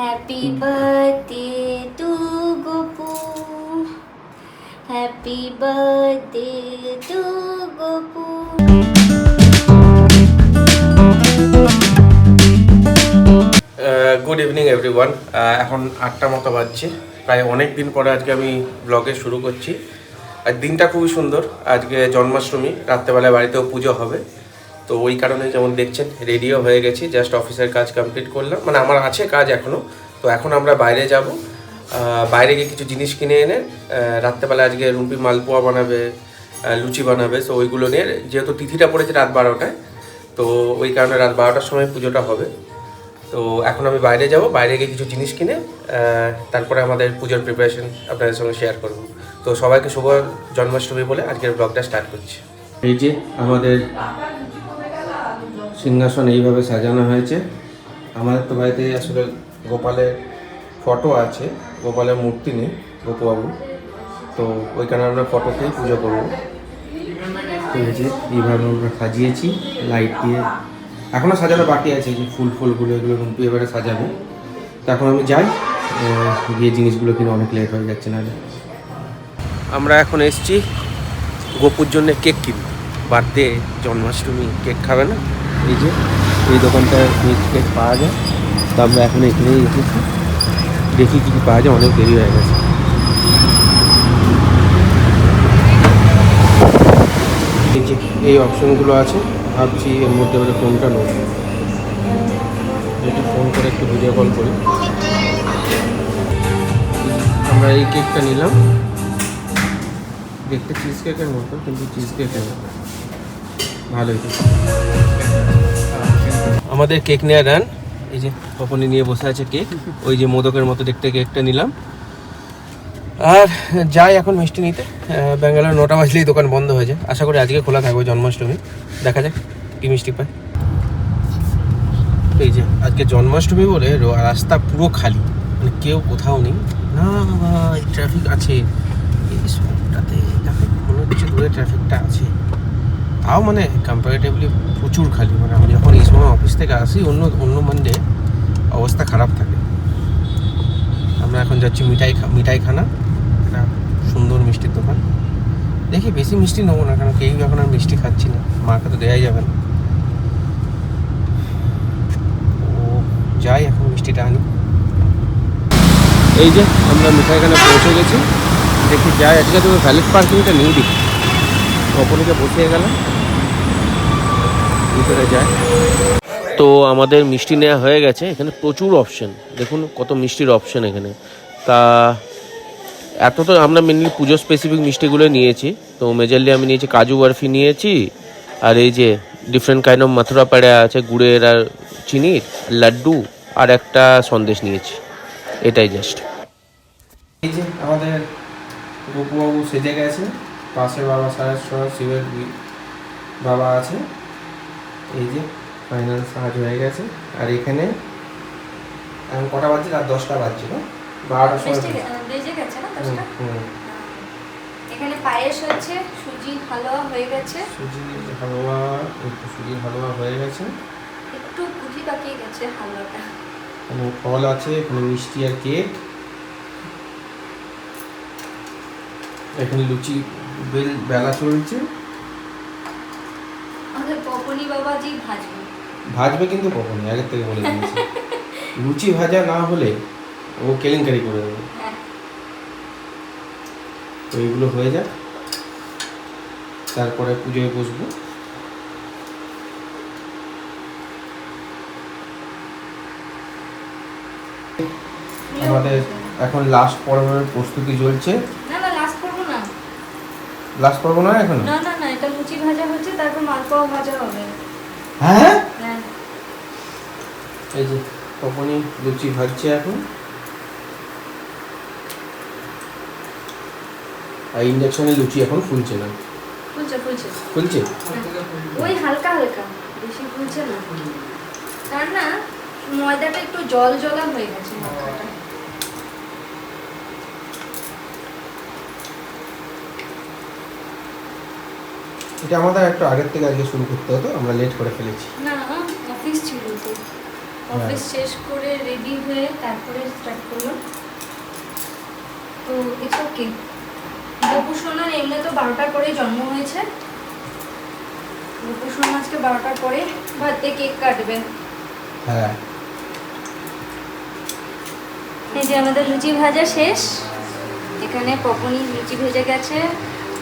Happy birthday to Gopu, happy birthday to Gopu. Good evening everyone. এখন 8টা মতো বাজছে। প্রায় অনেক দিন পরে আজকে আমি ব্লগে শুরু করছি। আর দিনটা খুবই সুন্দর। আজকে জন্মাষ্টমী, রাত্রেবেলায় বাড়িতেও পুজো হবে। তো ওই কারণে যেমন দেখছেন রেডিও হয়ে গেছি, জাস্ট অফিসের কাজ কমপ্লিট করলাম, মানে আমার আছে কাজ এখনও। তো এখন আমরা বাইরে যাব, বাইরে গিয়ে কিছু জিনিস কিনে এনে রাত্রেবেলা আজকে রুম্পি মালপোয়া বানাবে, লুচি বানাবে। সো ওইগুলো নিয়ে, যেহেতু তিথিটা পড়েছে রাত 12টায়, তো ওই কারণে রাত 12টার সময় পুজোটা হবে। তো এখন আমি বাইরে যাব, বাইরে গিয়ে কিছু জিনিস কিনে তারপরে আমাদের পুজোর প্রিপারেশন আপনাদের সঙ্গে শেয়ার করব। তো সবাইকে শুভ জন্মাষ্টমী বলে আজকের ব্লগটা স্টার্ট করছি। এই যে আমাদের সিংহাসন এইভাবে সাজানো হয়েছে। আমাদের তো বাড়িতে আসলে গোপালের ফটো আছে, গোপালের মূর্তি নেই গোপুবাবু, তো ওই কারণে আমরা ফটোতেই পুজো করবো। তো এই যে এইভাবে আমরা সাজিয়েছি লাইট দিয়ে। এখনও সাজানো বাকি আছে, যে ফুলগুলো এগুলো রুম্পি এবারে সাজাবে। তো এখন আমি যাই, গিয়ে জিনিসগুলো কিনে, অনেক লেট হয়ে যাচ্ছে না। আমরা এখন এসছি গোপুর জন্য কেক কিনতে। বার্থডে, জন্মাষ্টমী, কেক খাবে না। এই যে এই দোকানটায় মিল্ক কেক পাওয়া যায়। তো আমরা এখন এখানেই এসেছি, দেখি কী কী পাওয়া যায়। অনেক দেরি হয়ে গেছে। এই যে এই অপশনগুলো আছে, ভাবছি এর মধ্যে এবারে কোনটা নেব। যেটা ফোন করে একটু ভিডিও কল করি। আমরা এই কেকটা নিলাম, দেখতে চিজ কেকের মতো, কিন্তু চিজ কেকের মতো ভালোই। আমাদের কেক নেওয়া ডান। এই যে পপনি নিয়ে বসে আছে কেক, ওই যে মোদকের মতো দেখতে কেকটা নিলাম। আর যাই এখন মিষ্টি নিতে। ব্যাঙ্গালোর 9টা বাজলেই দোকান বন্ধ হয়ে যায়। আশা করি আজকে খোলা থাকবে জন্মাষ্টমী, দেখা যাক কী মিষ্টি পায়। এই যে আজকে জন্মাষ্টমী বলে রাস্তা পুরো খালি, মানে কেউ কোথাও নেই। না বাবা, এই ট্রাফিক আছে এই সময়টাতে, মনে হচ্ছে দূরে ট্রাফিকটা আছে, তাও মানে কম্পারেটিভলি প্রচুর খালি। মানে আমি যখন এই সময় অফিস থেকে আসি, অন্য মানডে অবস্থা খারাপ থাকে। আমরা এখন যাচ্ছি মিঠাইখানা, একটা সুন্দর মিষ্টির দোকান। দেখি বেশি মিষ্টি নেবো না, কারণ কেউ এখন আর মিষ্টি খাচ্ছি না, মাকে তো দেওয়াই যাবে না। যাই এখন মিষ্টিটা আনি। এই যে আমরা মিঠাইখানে পৌঁছে গেছি। দেখি যাই, আজকে তো ভ্যালিড পার্কিংটা নিয়ে দিই। অপরকে বসিয়ে গেলাম, ভিতরে যায়। তো আমাদের মিষ্টি নেওয়া হয়ে গেছে। এখানে প্রচুর অপশন, দেখুন কত মিষ্টির অপশন এখানে। তা এত তো আমরা মেনলি পুজো স্পেসিফিক মিষ্টিগুলো নিয়েছি। তো মেজারলি আমি নিয়েছি কাজু বরফি নিয়েছি, আর এই যে ডিফারেন্ট কাইন্ড অফ মথুরা পেড়া আছে, গুড়ের আর চিনির, লাড্ডু, আর একটা সন্দেশ নিয়েছি। এটাই জাস্ট। এই যে আমাদের গোপুবাবু সেজে গেছে, পাশে বাবা সাহেশ্বর শিবের বাবা আছে। এই যে ফাইনাল সাজ হয়ে গেছে। আর এখানে এখন কটা বাজছে? রাত 10টা বাজছে, না 12টার সময় বেজে গেছে না 10টা। এখানে পায়েস হচ্ছে, সুজির হালুয়া হয়ে গেছে। সুজির হালুয়া হয়ে গেছে, একটু পুঁথি পাকিয়ে গেছে হালুয়াটা। এখানে ফল আছে, এখানে মিষ্টি আর কেক। এখানে লুচি বেলা চলছে। আমাদের পপনি বাবাজি ভাজবে কিন্তু পপনি আগের থেকে বলে দিয়েছে। লুচি ভাজা না হলে ও কেলেঙ্কারি করে দেবে। তো এইগুলো হয়ে যাক, তারপরে পুজোয় বসবো। আমাদের এখন লাস্ট পর্বের প্রস্তুতি চলছে। লাস্ট পর্ব নয় এখন? না, এটা লুচি ভাজা হচ্ছে, তারপর মালপোয়া ভাজা হবে। হ্যাঁ, এই যে তখনই লুচি ভাজছে এখন। আর ইন্ডাকশনে লুচি এখন ফুলছে না। ফুলছে ওই হালকা বেশি ফুলছে না, কারণ না ময়দাটা একটু জল হয়ে গেছে। এটা আমাদের একটু আগের থেকে আজকে শুরু করতে হতো, আমরা লেট করে ফেলেছি। না, অফিস ছিল তো। অফিস শেষ করে রেডি হয়ে তারপরে স্টার্ট করলাম। তো ইটস ওকে। গোপু সোনার এমনি তো 12টার পরে জন্ম হয়েছে। গোপু সোনা আজকে 12টার পরে বার্থডে কেক কাটবে। হ্যাঁ, এই যে আমাদের লুচি ভাজা শেষ। এখানে পপনি লুচি ভেজে গেছে,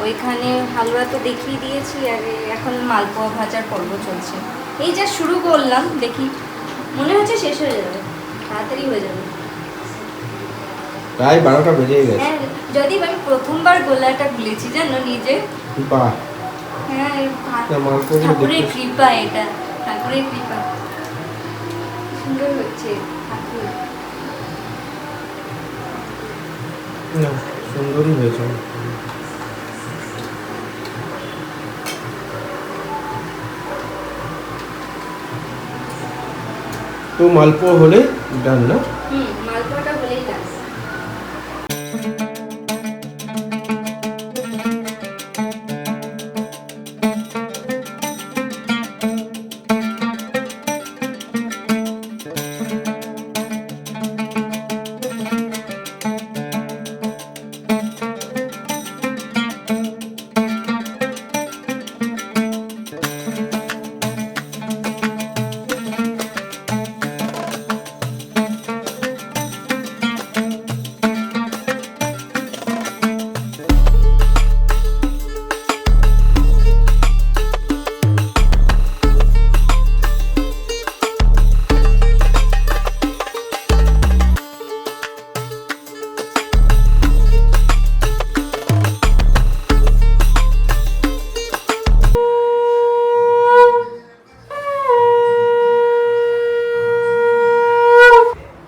ওইখানে হালুয়া তো দেখিয়ে দিয়েছি, আর এখন মালপোয়া ভাজার পর্ব চলছে। এই যা শুরু করলাম, দেখি মনে হচ্ছে শেষ হয়ে যাবে, তাড়াতাড়ি হয়ে যাবে। প্রায় 12টা বেজে গেছে। হ্যাঁ, যদি আমি প্রথমবার গোলাটা খুলেছি জানো নিজে। বাহ, হ্যাঁ, মালপোয়া ঠাকুরের কৃপা, এটা ঠাকুরের কৃপা। সুন্দর হচ্ছে ঠাকুর। না, সুন্দরই হয়েছে। তো মালপোয়া হলে ডান না? মালপোয়াটা হলেই লাগবে।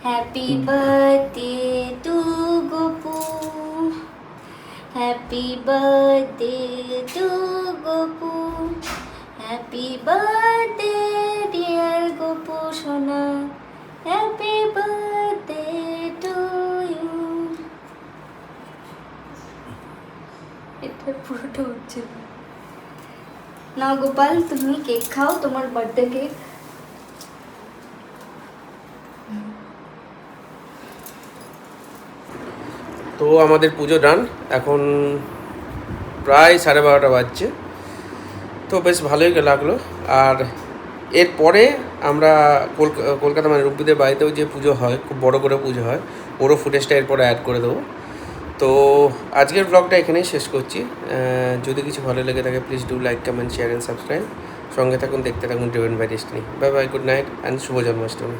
Happy birthday to Gopu. Happy birthday to Gopu. Happy birthday dear Gopu Sona. Happy birthday to you. এটা পুরোটা হচ্ছে না। গোপাল, তুমি কেক খাও, তোমার বার্থডে কেক। তো আমাদের পুজো ডান, এখন প্রায় 12:30 বাজছে। তো বেশ ভালোই লাগলো। আর এরপরে আমরা কলকাতা মানে রূপবিদের বাড়িতেও যে পুজো হয়, খুব বড় করে পুজো হয়, ওরও ফুটেজটা এরপরে অ্যাড করে দেবো। তো আজকের ব্লগটা এখানেই শেষ করছি। যদি কিছু ভালো লেগে থাকে please do like, comment, share and subscribe. সঙ্গে থাকুন, দেখতে থাকুন driven by destiny. Bye bye, good night and শুভ জন্মাষ্টমী।